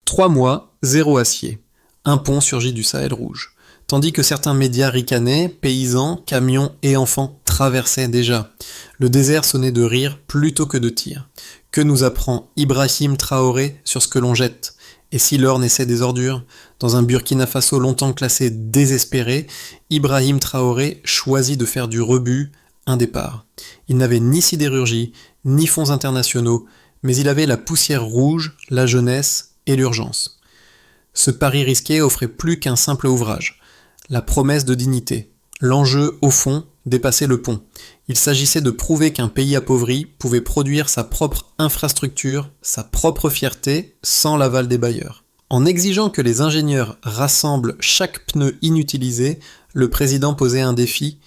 3 mois, zéro acier. Un pont surgit du Sahel rouge. Tandis que certains médias ricanaient, paysans, camions et enfants traversaient déjà. Le désert sonnait de rire plutôt que de tirs. Que nous apprend Ibrahim Traoré sur ce que l'on jette? Et si l'or naissait des ordures? Dans un Burkina Faso longtemps classé désespéré, Ibrahim Traoré choisit de faire du rebut un départ. Il n'avait ni sidérurgie, ni fonds internationaux, mais il avait la poussière rouge, la jeunesse et l'urgence. Ce pari risqué offrait plus qu'un simple ouvrage, la promesse de dignité. L'enjeu, au fond, dépassait le pont. Il s'agissait de prouver qu'un pays appauvri pouvait produire sa propre infrastructure, sa propre fierté, sans l'aval des bailleurs. En exigeant que les ingénieurs rassemblent chaque pneu inutilisé, le président posait un défi: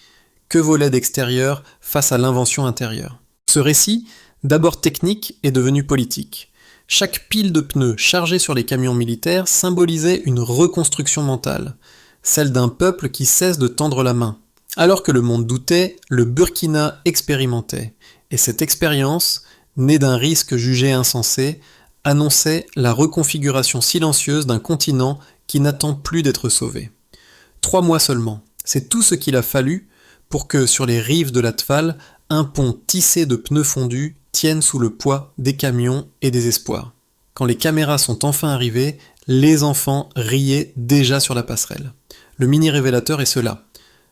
que vaut l'aide extérieure face à l'invention intérieure? Ce récit, d'abord technique, est devenu politique. Chaque pile de pneus chargée sur les camions militaires symbolisait une reconstruction mentale, celle d'un peuple qui cesse de tendre la main. Alors que le monde doutait, le Burkina expérimentait, et cette expérience, née d'un risque jugé insensé, annonçait la reconfiguration silencieuse d'un continent qui n'attend plus d'être sauvé. 3 mois seulement, c'est tout ce qu'il a fallu pour que, sur les rives de la Tfal, un pont tissé de pneus fondus tienne sous le poids des camions et des espoirs. Quand les caméras sont enfin arrivées, les enfants riaient déjà sur la passerelle. Le mini-révélateur est cela.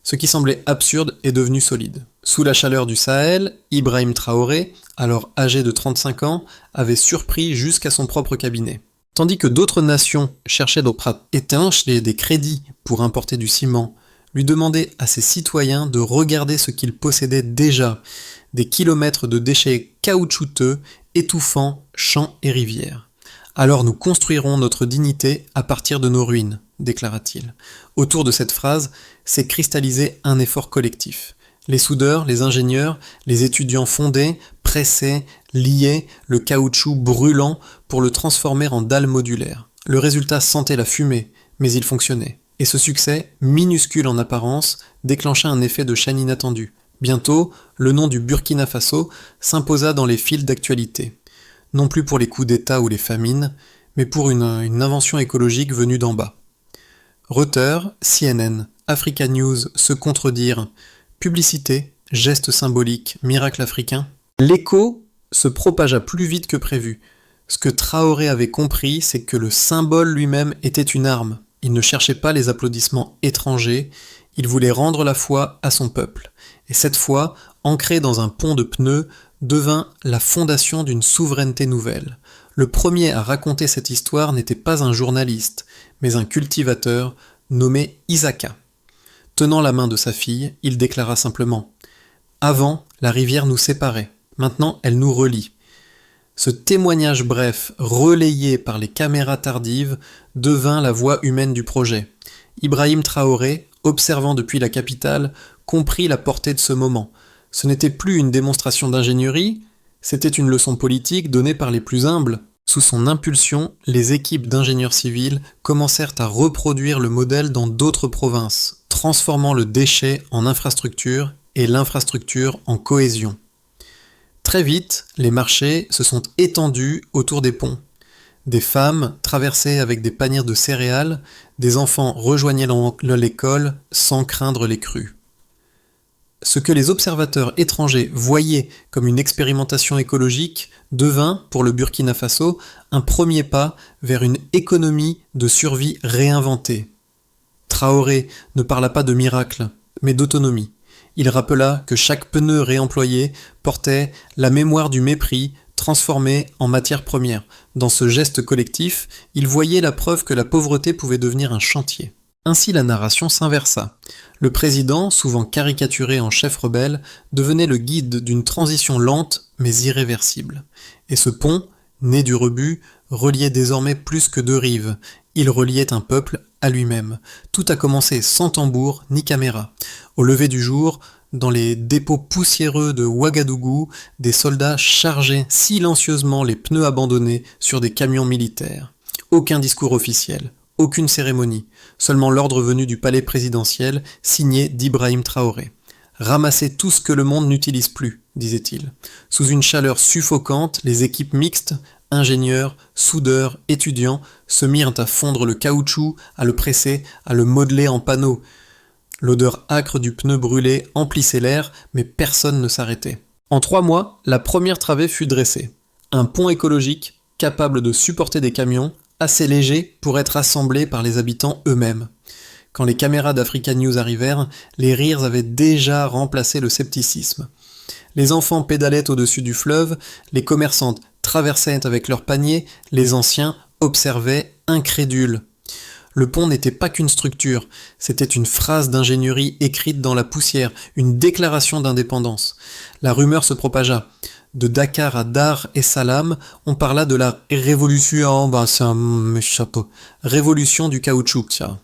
Ce qui semblait absurde est devenu solide. Sous la chaleur du Sahel, Ibrahim Traoré, alors âgé de 35 ans, avait surpris jusqu'à son propre cabinet. Tandis que d'autres nations cherchaient d'étancher des crédits pour importer du ciment, lui demandaient à ses citoyens de regarder ce qu'ils possédaient déjà, des kilomètres de déchets caoutchouteux, étouffant champs et rivières. Alors nous construirons notre dignité à partir de nos ruines, déclara-t-il. Autour de cette phrase s'est cristallisé un effort collectif. Les soudeurs, les ingénieurs, les étudiants fondaient, pressaient, liaient le caoutchouc brûlant pour le transformer en dalle modulaire. Le résultat sentait la fumée, mais il fonctionnait. Et ce succès, minuscule en apparence, déclencha un effet de chaîne inattendu. Bientôt, le nom du Burkina Faso s'imposa dans les fils d'actualité. Non plus pour les coups d'État ou les famines, mais pour une invention écologique venue d'en bas. Reuters, CNN, Africa News se contredirent. Publicité, geste symbolique, miracle africain. L'écho se propagea plus vite que prévu. Ce que Traoré avait compris, c'est que le symbole lui-même était une arme. Il ne cherchait pas les applaudissements étrangers, il voulait rendre la foi à son peuple. Et cette foi, ancrée dans un pont de pneus, devint la fondation d'une souveraineté nouvelle. Le premier à raconter cette histoire n'était pas un journaliste, mais un cultivateur nommé Isaka. Tenant la main de sa fille, il déclara simplement « Avant, la rivière nous séparait, maintenant elle nous relie ». Ce témoignage bref, relayé par les caméras tardives, devint la voix humaine du projet. Ibrahim Traoré, observant depuis la capitale, comprit la portée de ce moment. Ce n'était plus une démonstration d'ingénierie, c'était une leçon politique donnée par les plus humbles. Sous son impulsion, les équipes d'ingénieurs civils commencèrent à reproduire le modèle dans d'autres provinces, transformant le déchet en infrastructure et l'infrastructure en cohésion. Très vite, les marchés se sont étendus autour des ponts. Des femmes traversaient avec des paniers de céréales, des enfants rejoignaient l'école sans craindre les crues. Ce que les observateurs étrangers voyaient comme une expérimentation écologique devint, pour le Burkina Faso, un premier pas vers une économie de survie réinventée. Traoré ne parla pas de miracle, mais d'autonomie. Il rappela que chaque pneu réemployé portait la mémoire du mépris transformé en matière première. Dans ce geste collectif, il voyait la preuve que la pauvreté pouvait devenir un chantier. Ainsi la narration s'inversa. Le président, souvent caricaturé en chef rebelle, devenait le guide d'une transition lente mais irréversible. Et ce pont, né du rebut, reliait désormais plus que 2 rives. Il reliait un peuple à lui-même. Tout a commencé sans tambour ni caméra. Au lever du jour, dans les dépôts poussiéreux de Ouagadougou, des soldats chargeaient silencieusement les pneus abandonnés sur des camions militaires. Aucun discours officiel, aucune cérémonie, seulement l'ordre venu du palais présidentiel, signé d'Ibrahim Traoré. « Ramassez tout ce que le monde n'utilise plus », disait-il. Sous une chaleur suffocante, les équipes mixtes, ingénieurs, soudeurs, étudiants se mirent à fondre le caoutchouc, à le presser, à le modeler en panneaux. L'odeur âcre du pneu brûlé emplissait l'air, mais personne ne s'arrêtait. En 3 mois, la première travée fut dressée. Un pont écologique, capable de supporter des camions, assez léger pour être assemblé par les habitants eux-mêmes. Quand les caméras d'Africa News arrivèrent, les rires avaient déjà remplacé le scepticisme. Les enfants pédalaient au-dessus du fleuve, les commerçantes traversaient avec leurs paniers, les anciens observaient incrédules. Le pont n'était pas qu'une structure, c'était une phrase d'ingénierie écrite dans la poussière, une déclaration d'indépendance. La rumeur se propagea. De Dakar à Dar es Salaam, on parla de la révolution, c'est un chapeau, révolution du caoutchouc, tiens.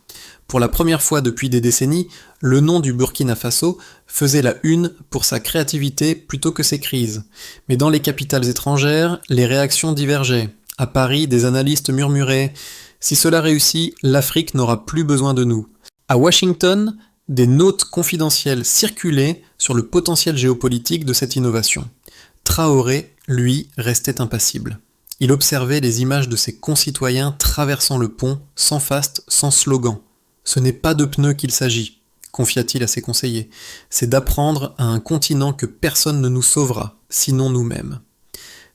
Pour la première fois depuis des décennies, le nom du Burkina Faso faisait la une pour sa créativité plutôt que ses crises. Mais dans les capitales étrangères, les réactions divergeaient. À Paris, des analystes murmuraient « Si cela réussit, l'Afrique n'aura plus besoin de nous ». À Washington, des notes confidentielles circulaient sur le potentiel géopolitique de cette innovation. Traoré, lui, restait impassible. Il observait les images de ses concitoyens traversant le pont, sans faste, sans slogan. « Ce n'est pas de pneus qu'il s'agit », confia-t-il à ses conseillers. « C'est d'apprendre à un continent que personne ne nous sauvera, sinon nous-mêmes. »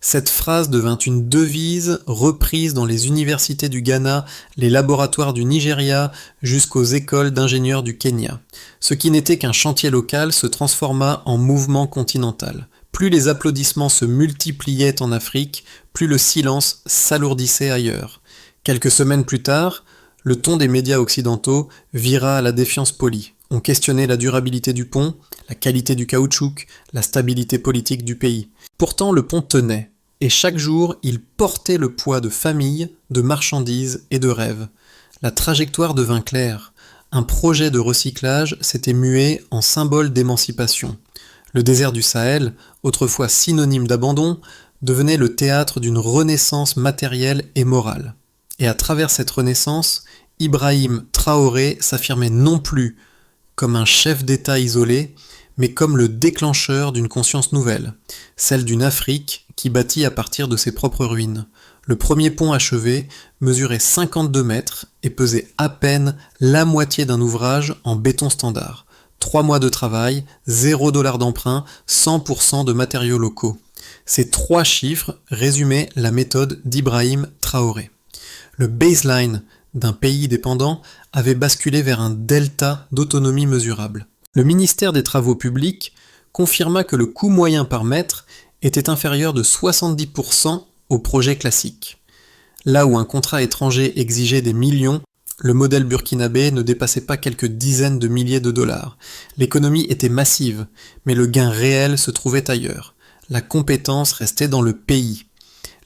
Cette phrase devint une devise reprise dans les universités du Ghana, les laboratoires du Nigeria, jusqu'aux écoles d'ingénieurs du Kenya. Ce qui n'était qu'un chantier local se transforma en mouvement continental. Plus les applaudissements se multipliaient en Afrique, plus le silence s'alourdissait ailleurs. Quelques semaines plus tard, le ton des médias occidentaux vira à la défiance polie. On questionnait la durabilité du pont, la qualité du caoutchouc, la stabilité politique du pays. Pourtant, le pont tenait, et chaque jour, il portait le poids de familles, de marchandises et de rêves. La trajectoire devint claire. Un projet de recyclage s'était mué en symbole d'émancipation. Le désert du Sahel, autrefois synonyme d'abandon, devenait le théâtre d'une renaissance matérielle et morale. Et à travers cette renaissance, Ibrahim Traoré s'affirmait non plus comme un chef d'État isolé, mais comme le déclencheur d'une conscience nouvelle, celle d'une Afrique qui bâtit à partir de ses propres ruines. Le premier pont achevé mesurait 52 mètres et pesait à peine la moitié d'un ouvrage en béton standard. 3 mois de travail, $0 d'emprunt, 100% de matériaux locaux. Ces 3 chiffres résumaient la méthode d'Ibrahim Traoré. Le baseline d'un pays dépendant avait basculé vers un delta d'autonomie mesurable. Le ministère des Travaux publics confirma que le coût moyen par mètre était inférieur de 70% au projet classique. Là où un contrat étranger exigeait des millions, le modèle burkinabé ne dépassait pas quelques dizaines de milliers de dollars. L'économie était massive, mais le gain réel se trouvait ailleurs. La compétence restait dans le pays.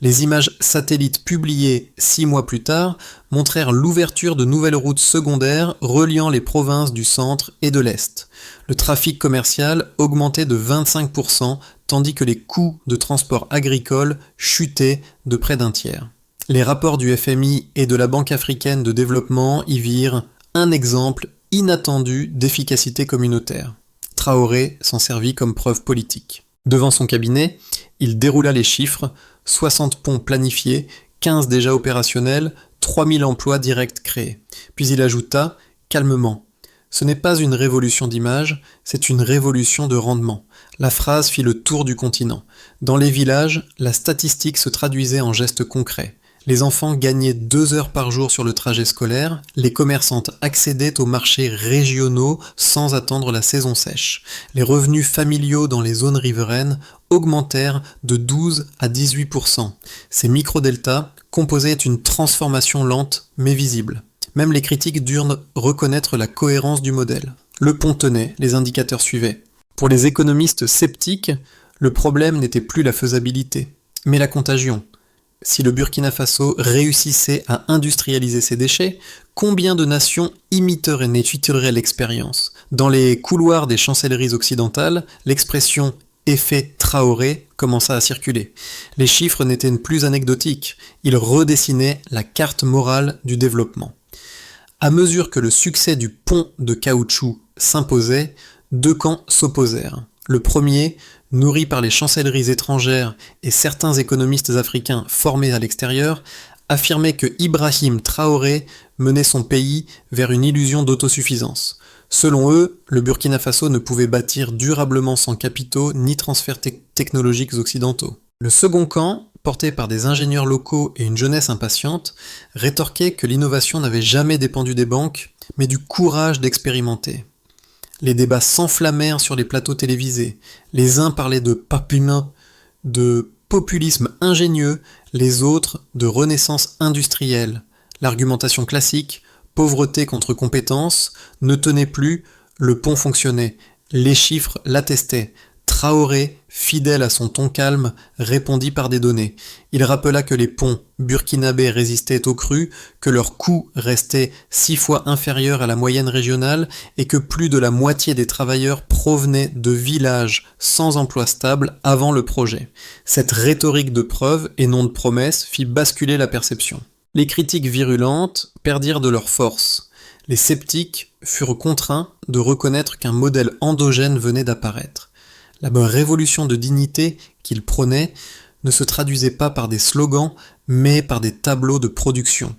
Les images satellites publiées 6 mois plus tard montrèrent l'ouverture de nouvelles routes secondaires reliant les provinces du centre et de l'Est. Le trafic commercial augmentait de 25%, tandis que les coûts de transport agricole chutaient de près d'un tiers. Les rapports du FMI et de la Banque africaine de développement y virent un exemple inattendu d'efficacité communautaire. Traoré s'en servit comme preuve politique. Devant son cabinet, il déroula les chiffres, 60 ponts planifiés, 15 déjà opérationnels, 3000 emplois directs créés. Puis il ajouta, calmement, « Ce n'est pas une révolution d'image, c'est une révolution de rendement. » La phrase fit le tour du continent. Dans les villages, la statistique se traduisait en gestes concrets. Les enfants gagnaient 2 heures par jour sur le trajet scolaire, les commerçantes accédaient aux marchés régionaux sans attendre la saison sèche. Les revenus familiaux dans les zones riveraines augmentèrent de 12 à 18%. Ces micro-deltas composaient une transformation lente mais visible. Même les critiques durent reconnaître la cohérence du modèle. Le pont tenait, les indicateurs suivaient. Pour les économistes sceptiques, le problème n'était plus la faisabilité, mais la contagion. Si le Burkina Faso réussissait à industrialiser ses déchets, combien de nations imiteraient et n'étudieraient l'expérience ? Dans les couloirs des chancelleries occidentales, l'expression « effet Traoré » commença à circuler. Les chiffres n'étaient plus anecdotiques, ils redessinaient la carte morale du développement. À mesure que le succès du pont de caoutchouc s'imposait, 2 camps s'opposèrent. Le premier, nourri par les chancelleries étrangères et certains économistes africains formés à l'extérieur, affirmait que Ibrahim Traoré menait son pays vers une illusion d'autosuffisance. Selon eux, le Burkina Faso ne pouvait bâtir durablement sans capitaux ni transferts technologiques occidentaux. Le second camp, porté par des ingénieurs locaux et une jeunesse impatiente, rétorquait que l'innovation n'avait jamais dépendu des banques, mais du courage d'expérimenter. Les débats s'enflammèrent sur les plateaux télévisés. Les uns parlaient de papillon, de populisme ingénieux, les autres de renaissance industrielle. L'argumentation classique, pauvreté contre compétence, ne tenait plus, le pont fonctionnait. Les chiffres l'attestaient. Traoré, fidèle à son ton calme, répondit par des données. Il rappela que les ponts burkinabés résistaient aux crues, que leur coût restait 6 fois inférieur à la moyenne régionale et que plus de la moitié des travailleurs provenaient de villages sans emploi stable avant le projet. Cette rhétorique de preuve et non de promesse fit basculer la perception. Les critiques virulentes perdirent de leur force. Les sceptiques furent contraints de reconnaître qu'un modèle endogène venait d'apparaître. La révolution de dignité qu'il prônait ne se traduisait pas par des slogans, mais par des tableaux de production.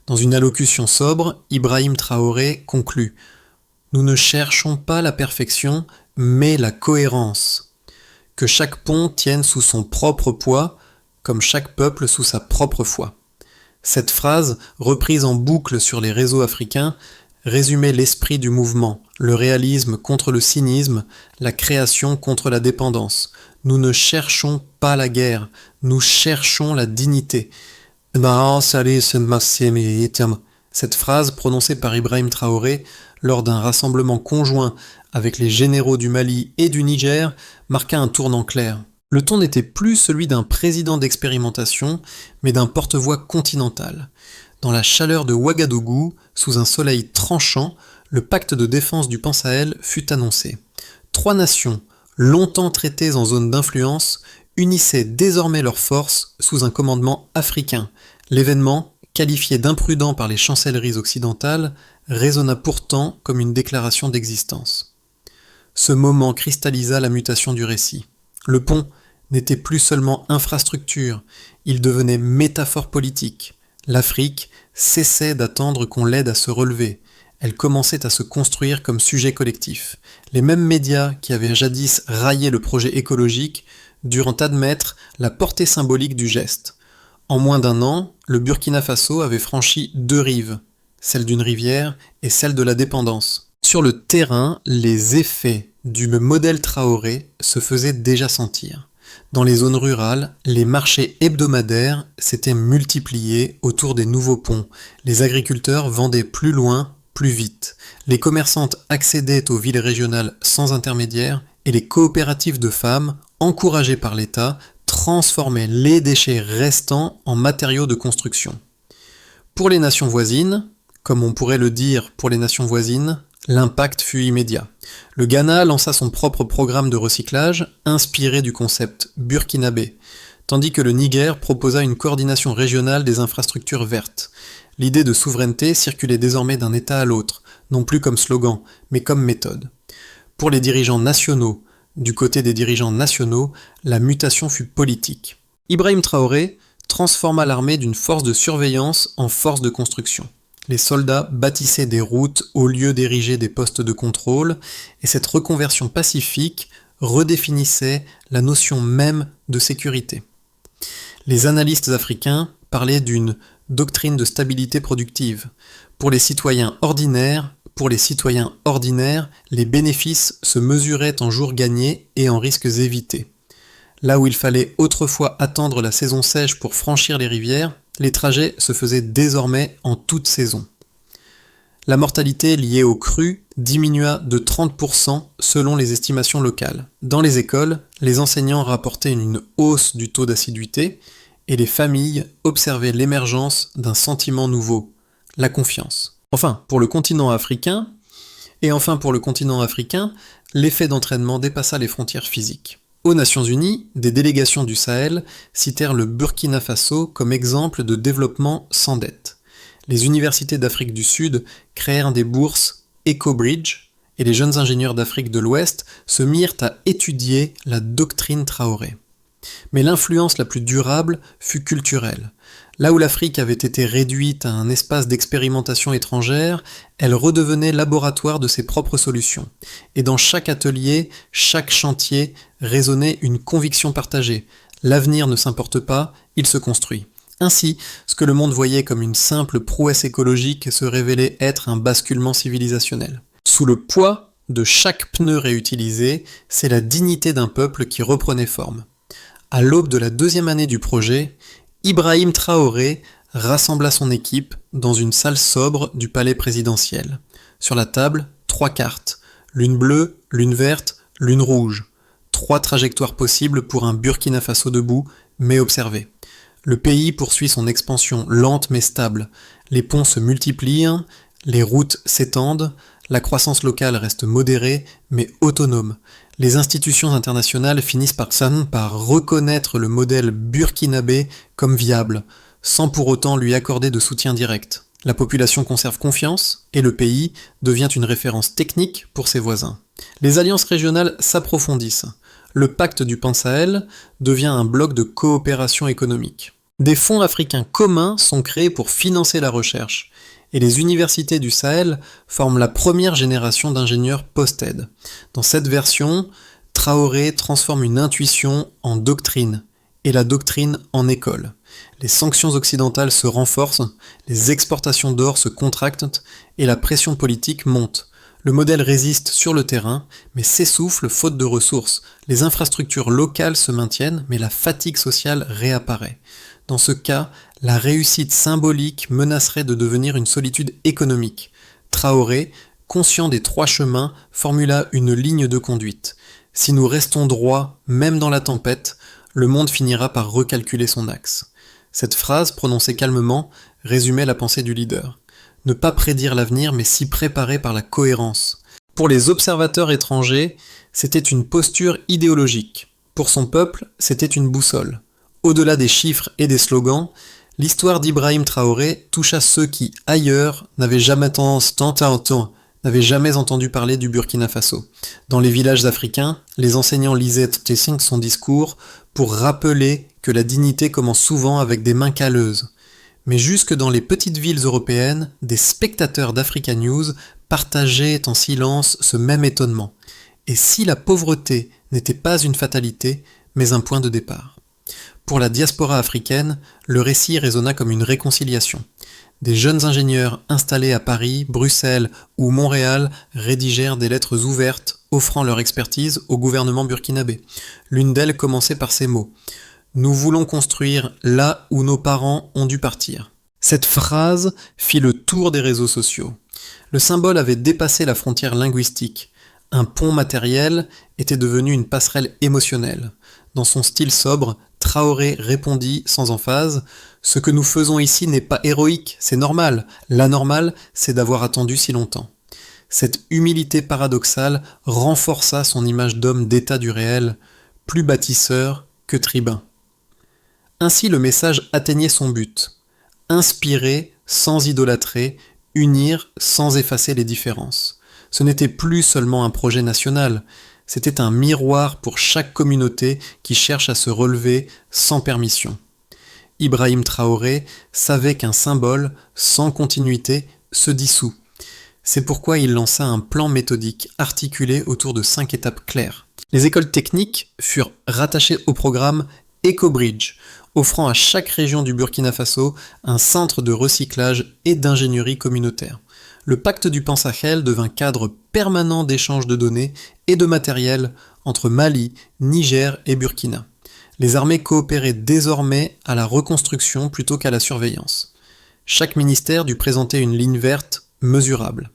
Dans une allocution sobre, Ibrahim Traoré conclut « Nous ne cherchons pas la perfection, mais la cohérence. Que chaque pont tienne sous son propre poids, comme chaque peuple sous sa propre foi. » Cette phrase, reprise en boucle sur les réseaux africains, résumait l'esprit du mouvement, le réalisme contre le cynisme, la création contre la dépendance. Nous ne cherchons pas la guerre, nous cherchons la dignité. Cette phrase, prononcée par Ibrahim Traoré lors d'un rassemblement conjoint avec les généraux du Mali et du Niger, marqua un tournant clair. Le ton n'était plus celui d'un président d'expérimentation, mais d'un porte-voix continental. Dans la chaleur de Ouagadougou, sous un soleil tranchant, le pacte de défense du Pan-Sahel fut annoncé. 3 nations, longtemps traitées en zone d'influence, unissaient désormais leurs forces sous un commandement africain. L'événement, qualifié d'imprudent par les chancelleries occidentales, résonna pourtant comme une déclaration d'existence. Ce moment cristallisa la mutation du récit. Le pont n'était plus seulement infrastructure, il devenait métaphore politique. L'Afrique cessait d'attendre qu'on l'aide à se relever. Elle commençait à se construire comme sujet collectif. Les mêmes médias qui avaient jadis raillé le projet écologique durent admettre la portée symbolique du geste. En moins d'1 an, le Burkina Faso avait franchi 2 rives, celle d'une rivière et celle de la dépendance. Sur le terrain, les effets du modèle Traoré se faisaient déjà sentir. Dans les zones rurales, les marchés hebdomadaires s'étaient multipliés autour des nouveaux ponts. Les agriculteurs vendaient plus loin, plus vite. Les commerçantes accédaient aux villes régionales sans intermédiaire et les coopératives de femmes, encouragées par l'État, transformaient les déchets restants en matériaux de construction. Pour les nations voisines, comme on pourrait le dire pour les nations voisines, l'impact fut immédiat. Le Ghana lança son propre programme de recyclage, inspiré du concept burkinabé, tandis que le Niger proposa une coordination régionale des infrastructures vertes. L'idée de souveraineté circulait désormais d'un État à l'autre, non plus comme slogan, mais comme méthode. Pour les dirigeants nationaux, du côté des dirigeants nationaux, la mutation fut politique. Ibrahim Traoré transforma l'armée d'une force de surveillance en force de construction. Les soldats bâtissaient des routes au lieu d'ériger des postes de contrôle, et cette reconversion pacifique redéfinissait la notion même de sécurité. Les analystes africains parlaient d'une doctrine de stabilité productive. Pour les citoyens ordinaires, les bénéfices se mesuraient en jours gagnés et en risques évités. Là où il fallait autrefois attendre la saison sèche pour franchir les rivières, les trajets se faisaient désormais en toute saison. La mortalité liée aux crues diminua de 30% selon les estimations locales. Dans les écoles, les enseignants rapportaient une hausse du taux d'assiduité et les familles observaient l'émergence d'un sentiment nouveau, la confiance. Enfin, pour le continent africain, l'effet d'entraînement dépassa les frontières physiques. Aux Nations Unies, des délégations du Sahel citèrent le Burkina Faso comme exemple de développement sans dette. Les universités d'Afrique du Sud créèrent des bourses EcoBridge et les jeunes ingénieurs d'Afrique de l'Ouest se mirent à étudier la doctrine Traoré. Mais l'influence la plus durable fut culturelle. Là où l'Afrique avait été réduite à un espace d'expérimentation étrangère, elle redevenait laboratoire de ses propres solutions. Et dans chaque atelier, chaque chantier, résonnait une conviction partagée. L'avenir ne s'importe pas, il se construit. Ainsi, ce que le monde voyait comme une simple prouesse écologique se révélait être un basculement civilisationnel. Sous le poids de chaque pneu réutilisé, c'est la dignité d'un peuple qui reprenait forme. À l'aube de la deuxième année du projet, Ibrahim Traoré rassembla son équipe dans une salle sobre du palais présidentiel. Sur la table, 3 cartes, l'une bleue, l'une verte, l'une rouge. 3 trajectoires possibles pour un Burkina Faso debout, mais observé. Le pays poursuit son expansion lente mais stable. Les ponts se multiplient, les routes s'étendent, la croissance locale reste modérée mais autonome. Les institutions internationales finissent par reconnaître le modèle burkinabé comme viable, sans pour autant lui accorder de soutien direct. La population conserve confiance et le pays devient une référence technique pour ses voisins. Les alliances régionales s'approfondissent. Le pacte du Pan-Sahel devient un bloc de coopération économique. Des fonds africains communs sont créés pour financer la recherche, et les universités du Sahel forment la première génération d'ingénieurs post-aide. Dans cette version, Traoré transforme une intuition en doctrine, et la doctrine en école. Les sanctions occidentales se renforcent, les exportations d'or se contractent, et la pression politique monte. Le modèle résiste sur le terrain, mais s'essouffle faute de ressources. Les infrastructures locales se maintiennent, mais la fatigue sociale réapparaît. Dans ce cas, la réussite symbolique menacerait de devenir une solitude économique. Traoré, conscient des 3 chemins, formula une ligne de conduite. Si nous restons droits, même dans la tempête, le monde finira par recalculer son axe. Cette phrase, prononcée calmement, résumait la pensée du leader. Ne pas prédire l'avenir, mais s'y préparer par la cohérence. Pour les observateurs étrangers, c'était une posture idéologique. Pour son peuple, c'était une boussole. Au-delà des chiffres et des slogans, l'histoire d'Ibrahim Traoré toucha ceux qui, ailleurs, n'avaient jamais entendu parler du Burkina Faso. Dans les villages africains, les enseignants lisaient son discours pour rappeler que la dignité commence souvent avec des mains calleuses. Mais jusque dans les petites villes européennes, des spectateurs d'Africa News partageaient en silence ce même étonnement. Et si la pauvreté n'était pas une fatalité, mais un point de départ? Pour la diaspora africaine, le récit résonna comme une réconciliation. Des jeunes ingénieurs installés à Paris, Bruxelles ou Montréal rédigèrent des lettres ouvertes offrant leur expertise au gouvernement burkinabé. L'une d'elles commençait par ces mots : « Nous voulons construire là où nos parents ont dû partir ». Cette phrase fit le tour des réseaux sociaux. Le symbole avait dépassé la frontière linguistique. Un pont matériel était devenu une passerelle émotionnelle. Dans son style sobre, Traoré répondit sans emphase : « Ce que nous faisons ici n'est pas héroïque, c'est normal. L'anormal, c'est d'avoir attendu si longtemps. » Cette humilité paradoxale renforça son image d'homme d'état du réel, plus bâtisseur que tribun. Ainsi le message atteignait son but. Inspirer sans idolâtrer, unir sans effacer les différences. Ce n'était plus seulement un projet national, c'était un miroir pour chaque communauté qui cherche à se relever sans permission. Ibrahim Traoré savait qu'un symbole, sans continuité, se dissout. C'est pourquoi il lança un plan méthodique articulé autour de 5 étapes claires. Les écoles techniques furent rattachées au programme EcoBridge, offrant à chaque région du Burkina Faso un centre de recyclage et d'ingénierie communautaire. Le pacte du Pan-Sahel devint cadre permanent d'échange de données et de matériel entre Mali, Niger et Burkina. Les armées coopéraient désormais à la reconstruction plutôt qu'à la surveillance. Chaque ministère dut présenter une ligne verte mesurable.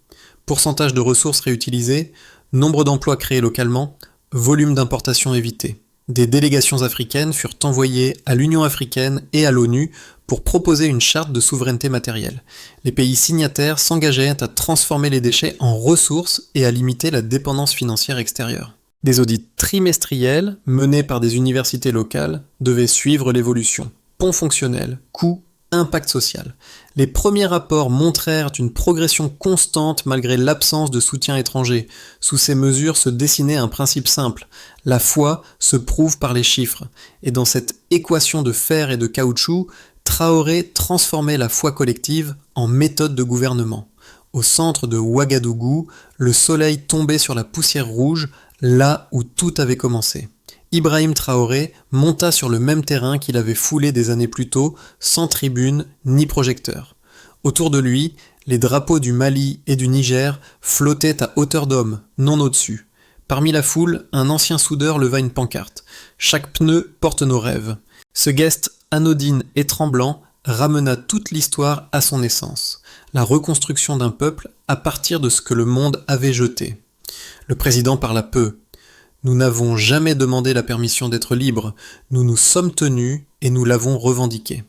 Pourcentage de ressources réutilisées, nombre d'emplois créés localement, volume d'importation évité. Des délégations africaines furent envoyées à l'Union africaine et à l'ONU pour proposer une charte de souveraineté matérielle. Les pays signataires s'engageaient à transformer les déchets en ressources et à limiter la dépendance financière extérieure. Des audits trimestriels, menés par des universités locales, devaient suivre l'évolution. Ponts fonctionnels, coûts impact social. Les premiers rapports montrèrent une progression constante malgré l'absence de soutien étranger. Sous ces mesures se dessinait un principe simple. La foi se prouve par les chiffres. Et dans cette équation de fer et de caoutchouc, Traoré transformait la foi collective en méthode de gouvernement. Au centre de Ouagadougou, le soleil tombait sur la poussière rouge, là où tout avait commencé. Ibrahim Traoré monta sur le même terrain qu'il avait foulé des années plus tôt, sans tribune ni projecteur. Autour de lui, les drapeaux du Mali et du Niger flottaient à hauteur d'homme, non au-dessus. Parmi la foule, un ancien soudeur leva une pancarte. « Chaque pneu porte nos rêves ». Ce geste anodine et tremblant ramena toute l'histoire à son essence, la reconstruction d'un peuple à partir de ce que le monde avait jeté. Le président parla peu. Nous n'avons jamais demandé la permission d'être libres, nous nous sommes tenus et nous l'avons revendiqué.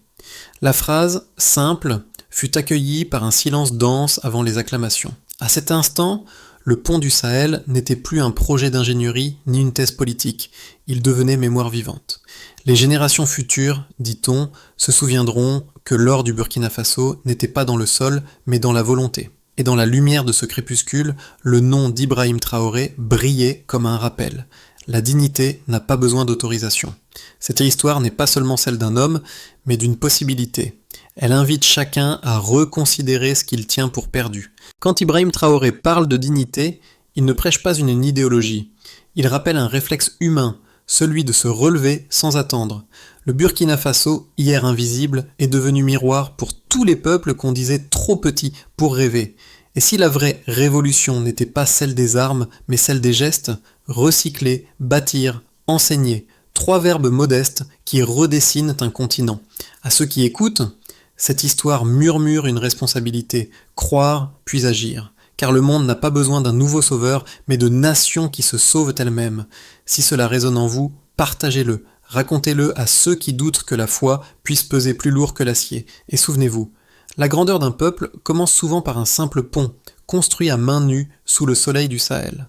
La phrase, simple, fut accueillie par un silence dense avant les acclamations. À cet instant, le pont du Sahel n'était plus un projet d'ingénierie ni une thèse politique, il devenait mémoire vivante. Les générations futures, dit-on, se souviendront que l'or du Burkina Faso n'était pas dans le sol, mais dans la volonté. Et dans la lumière de ce crépuscule, le nom d'Ibrahim Traoré brillait comme un rappel. La dignité n'a pas besoin d'autorisation. Cette histoire n'est pas seulement celle d'un homme, mais d'une possibilité. Elle invite chacun à reconsidérer ce qu'il tient pour perdu. Quand Ibrahim Traoré parle de dignité, il ne prêche pas une idéologie. Il rappelle un réflexe humain, celui de se relever sans attendre. Le Burkina Faso, hier invisible, est devenu miroir pour tous les peuples qu'on disait trop petits pour rêver. Et si la vraie révolution n'était pas celle des armes, mais celle des gestes, recycler, bâtir, enseigner, 3 verbes modestes qui redessinent un continent. À ceux qui écoutent, cette histoire murmure une responsabilité, croire puis agir. Car le monde n'a pas besoin d'un nouveau sauveur, mais de nations qui se sauvent elles-mêmes. Si cela résonne en vous, partagez-le, racontez-le à ceux qui doutent que la foi puisse peser plus lourd que l'acier. Et souvenez-vous, la grandeur d'un peuple commence souvent par un simple pont, construit à main nue sous le soleil du Sahel.